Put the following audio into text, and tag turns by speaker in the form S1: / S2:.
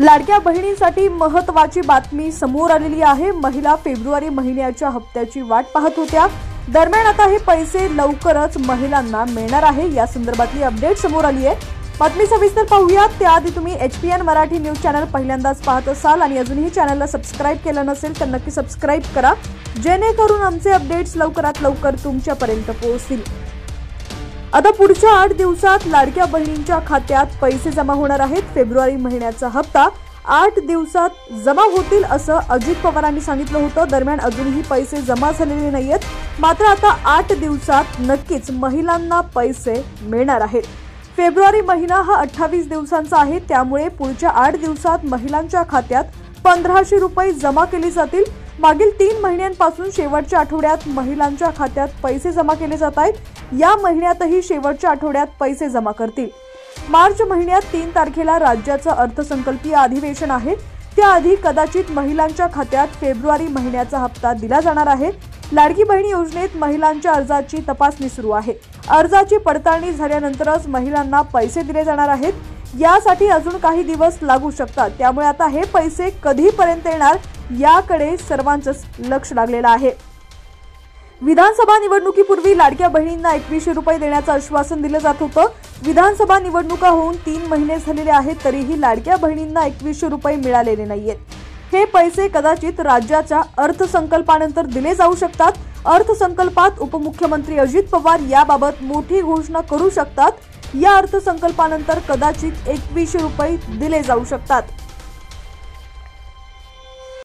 S1: लाडक्या बहिणींसाठी महत्त्वाची बातमी समोर आलेली आहे। महिला फेब्रुवारी महिन्याच्या हप्त्याची वाट पाहत होत्या। दरम्यान आता हे पैसे लवकरच महिलांना मिळणार आहे। या संदर्भातली अपडेट समोर आली आहे। बातमी सविस्तर पाहूया। त्याआधी तुम्ही HPN मराठी न्यूज चॅनल पहिल्यांदाच पाहत असाल आणि अजूनही चॅनलला सबस्क्राइब केलं नसेल तर नक्की सबस्क्राइब करा, जेणेकरून आमचे अपडेट्स लवकरात लवकर तुमच्यापर्यंत पोहोचतील। आता पुढच्या 8 दिवसात लाडक्या बहिणींच्या खात्यात पैसे जमा होणार आहेत। फेब्रुवारी महिन्याचा हप्ता 8 दिवसात जमा होतील असं अजित पवारांनी सांगितलं होतं। दरम्यान अजूनही पैसे जमा झालेले नाहीयेत, मात्र आता 8 दिवसात नक्कीच महिलांना पैसे मिळणार आहेत। फेब्रुवारी महिना हा 28 दिवसांचा आहे, त्यामुळे पुढच्या 8 दिवसात महिलांच्या खात्यात 1500 रुपये जमा केले जातील। मागील 3 महिन्यांपासून शेवटच्या आठवड्यात महिलांच्या खात्यात पैसे जमा केले जात आहेत। या महिन्यातही शेवटच्या आठवड्यात पैसे जमा करतील। मार्च महिन्यात 3 तारखेला राज्याचं अर्थसंकल्पीय अधिवेशन आहे, त्याआधी कदाचित महिलांच्या खात्यात फेब्रुवारी महिन्याचा हप्ता दिला जाणार आहे। लाडकी बहीण योजनेत महिलांच्या अर्जाची तपासणी सुरू आहे। अर्जाची पडताळणी झाल्यानंतरच महिलांना पैसे दिले जाणार आहेत। यासाठी अजून काही दिवस लागू शकतात, त्यामुळे आता हे पैसे कधीपर्यंत येणार याकडे सर्वांचंच लक्ष लागलेलं आहे। विधानसभा निवडणुकीपूर्वी लाडक्या बहिणींना 2100 रुपये देण्याचं आश्वासन दिलं जात होतं। विधानसभा निवडणुका होऊन 3 महिने झालेले आहेत, तरीही लाडक्या बहिणींना 2100 रुपये मिळालेले नाहीयेत। हे पैसे कदाचित राज्याच्या अर्थसंकल्पानंतर दिले जाऊ शकतात। अर्थसंकल्पात उपमुख्यमंत्री अजित पवार याबाबत मोठी घोषणा करू शकतात। या अर्थसंकल्पानंतर कदाचित 2100 रुपये दिले जाऊ शकतात।